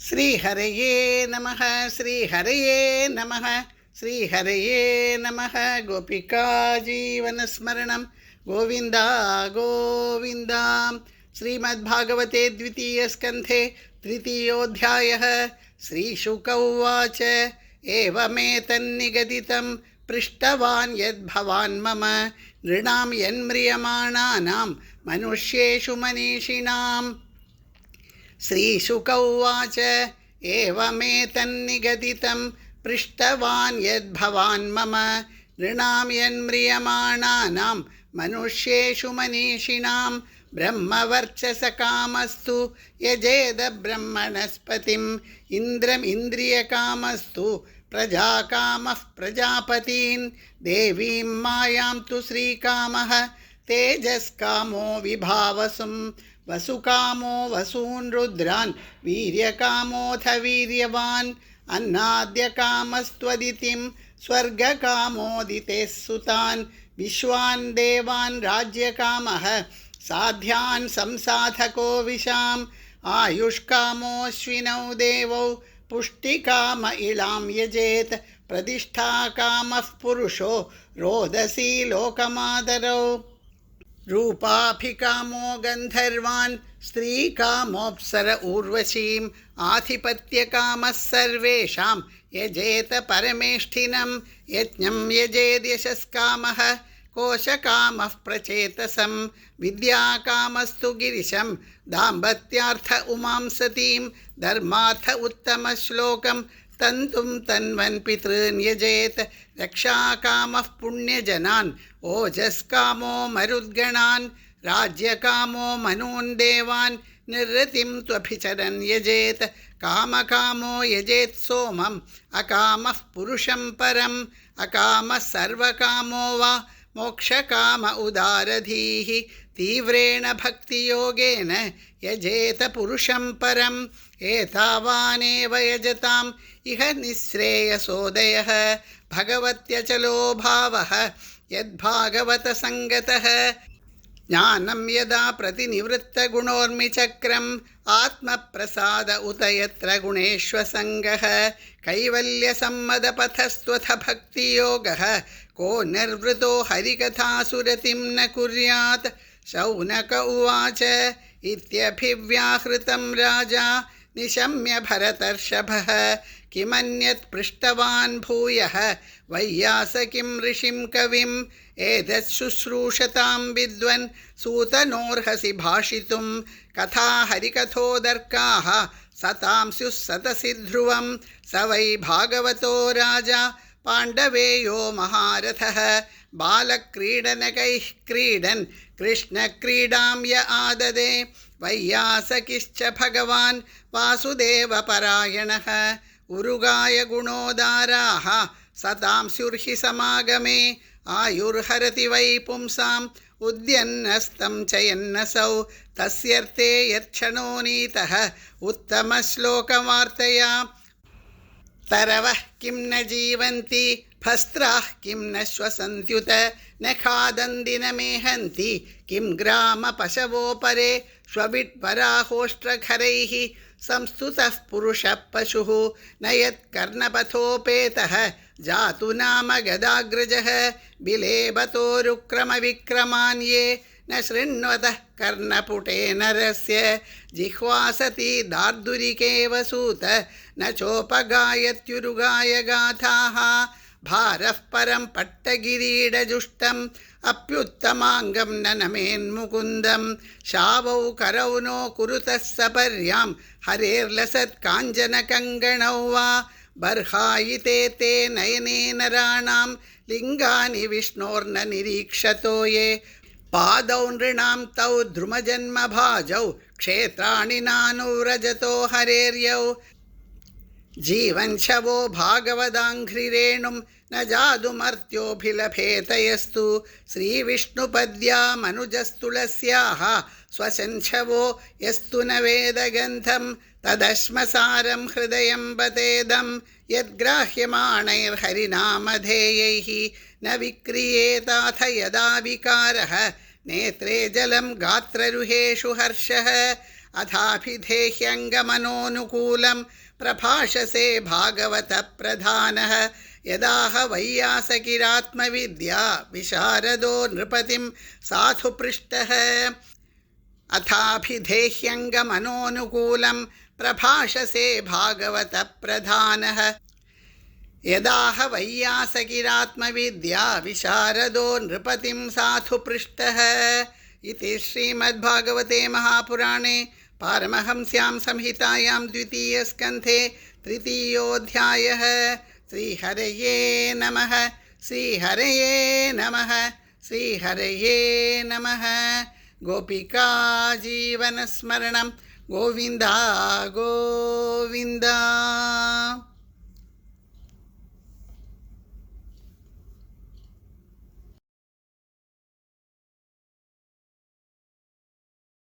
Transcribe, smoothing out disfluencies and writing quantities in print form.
श्रीहरये नमः श्रीहरये नमः श्रीहरये नमः। गोपिका जीवनस्मरणं गोविन्दा गोविन्दा। श्रीमद्भागवते द्वितीयस्कन्धे तृतीयोऽध्यायः। श्रीशुक उवाच एवमेतन्निगदितं पृष्टवान् यद्भवान् मम नृणां यन्म्रियमाणानां मनुष्येषु मनीषिणाम्। श्रीशुक उवाच एवमेतन्निगदितं पृष्टवान् यद्भवान् मम नृणां यन्म्रियमाणानां मनुष्येषु मनीषिणां ब्रह्मवर्चसकामस्तु यजेद ब्रह्मणस्पतिम् इन्द्रमिन्द्रियकामस्तु प्रजाकामः प्रजापतीन् देवीं मायां तु श्रीकामः तेजस्कामो विभावसुं वसुकामो वसून् रुद्रान् वीर्यकामोऽथ वीर्यवान् अन्नाद्यकामस्त्वदितिं स्वर्गकामोदितेः सुतान् विश्वान् देवान् राज्यकामः साध्यान् संसाधको विशाम् आयुष्कामोऽश्विनौ देवौ पुष्टिकाम इळां यजेत् प्रतिष्ठाकामः पुरुषो रोदसी लोकमादरौ रूपाभिकामो गन्धर्वान् स्त्रीकामोऽप्सर ऊर्वशीम् आधिपत्यकामः सर्वेषां यजेत परमेष्ठिनं यज्ञं यजेद्यशस्कामः कोशकामः प्रचेतसं विद्याकामस्तु गिरिशं दाम्पत्यार्थ उमां सतीं धर्मार्थ उत्तमश्लोकं तन्तुं तन्वन् पितॄन् यजेत रक्षाकामः पुण्यजनान् ओजस्कामो मरुद्गणान् राज्यकामो मनून् देवान् निर्रतिं त्वभिचरन् यजेत कामकामो यजेत् सोमम् अकामः पुरुषं परम् अकामः सर्वकामो वा मोक्षकाम उदारधीः तीव्रेण भक्तियोगेन यजेत पुरुषं परम् एतावानेव यजताम् इह निःश्रेयसोदयः भगवत्यचलो भावः यद्भागवतसङ्गतः ज्ञानं यदा प्रतिनिवृत्तगुणोर्मिचक्रम् आत्मप्रसाद उत यत्र गुणेष्वसङ्गः कैवल्यसम्मदपथस्त्वथ भक्तियोगः को निर्वृतो हरिकथासुरतिं न कुर्यात्। शौनक उवाच इत्यभिव्याहृतं राजा निशम्य भरतर्षभः किमन्यत् पृष्टवान् भूयः वैयासकिं ऋषिं कविम् एतत् शुश्रूषतां विद्वन् सूतनोर्हसि भाषितुं कथा हरिकथोदर्काः सतां स्युः सतसि ध्रुवं स वै भागवतो राजा पाण्डवेयो महारथः बालक्रीडनकैः क्रीडन् कृष्णक्रीडां य आददे वैयासकिश्च भगवान् वासुदेवपरायणः उरुगाय गुणोदाराः सतां स्युर्हि समागमे आयुर्हरति वै पुंसाम् उद्यन्नस्तं चयन्नसौ तस्यर्थे यत्क्षणो नीतः उत्तमश्लोकवार्तया तरवः किं न जीवन्ति भस्त्राः किं न श्वसन्त्युत न खादन्ति न मेहन्ति किं ग्रामपशवोपरे श्वविट्पराहोष्ट्रखरैः संस्तुतः पुरुषः पशुः न यत्कर्णपथोपेतः जातु नाम गदाग्रजः बिलेबतोरुक्रमविक्रमान्ये न शृण्वतः कर्णपुटे नरस्य जिह्वासति दार्दुरिकेव सूत न चोपगायत्युरुगाय गाथाः भारः परं पट्टगिरीडजुष्टम् अप्युत्तमाङ्गं न नमेन्मुकुन्दं शावौ करौ नो कुरुतः सपर्यां हरेर्लसत् काञ्चनकङ्गणौ वा बर्हायिते ते नयने नराणां लिङ्गानि विष्णोर्न निरीक्षतो ये पादौ नृणां तौ द्रुमजन्मभाजौ क्षेत्राणि नानुव्रजतो हरेर्यौ जीवञ्छवो भागवदाङ्घ्रिरेणुं न जातुमर्त्योऽभिलभेतयस्तु श्रीविष्णुपद्या मनुजस्तुलस्याः स्वशंछवो यस्तु न वेदगन्धं तदश्मसारं हृदयं बतेदं यद्ग्राह्यमाणैर्हरिनामधेयैः न विक्रियेताथ यदा विकारः नेत्रे जलं गात्ररुहेषु हर्षः अथाभिधेह्यङ्गमनोनुकूलं प्रभाषसे भागवतप्रधानः यदाह वैयासकिरात्मविद्या विशारदो नृपतिं साधु पृष्टः अथाभिधेह्यङ्गमनोनुकूलं प्रभाषसे भागवतप्रधानः यदाह वैयासकिरात्मविद्या विशारदो नृपतिं साधु पृष्टः इति श्रीमद्भागवते महापुराणे पारमहंस्यां संहितायां द्वितीयस्कन्धे तृतीयोऽध्यायः। श्रीहरये नमः। श्रीहरये नमः। श्रीहरये नमः। गोपिका जीवनस्मरणं गोविन्दा गोविन्दा।